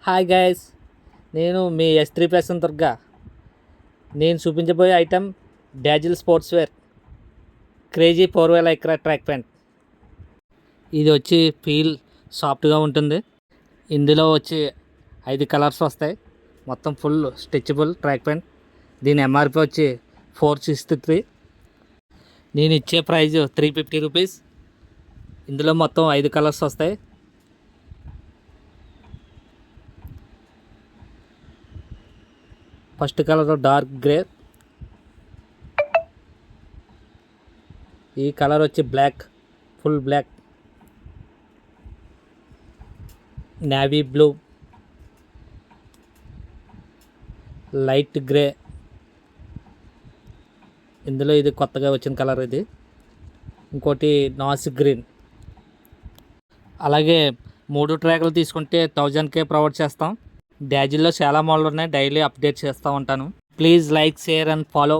Hi guys, నేను మీ S3 Prasanna Durga. నేను చూపించబోయే item dazzle sports wear crazy 4 ఎక్రా ట్రాక్ ప్యాంట్. ఇది వచ్చి ఫీల్ సాఫ్ట్గా ఉంటుంది. ఇందులో వచ్చి 5 కలర్స్ వస్తాయి. మొత్తం ఫుల్ స్ట్రెచబుల్ ట్రాక్ ప్యాంట్. దీని MRP వచ్చి 463. నేను ఇచ్చే ప్రైజ్ 350 రూపీస్. ఇందులో మొత్తం 5 కలర్స్ వస్తాయి. ఫస్ట్ కలర్ డార్క్ గ్రే, ఈ కలర్ వచ్చి black, full black, navy blue, light grey. ఇందులో ఇది కొత్తగా వచ్చిన కలర్. ఇది ఇంకోటి నాస్ గ్రీన్. అలాగే 3 ట్రాకులు తీసుకుంటే 1000K ప్రొవైడ్ చేస్తాం. డాజిల్లో చాలా మోడల్ ఉన్నాయి, డైలీ అప్డేట్ చేస్తూ ఉంటాను. Please like, share and follow.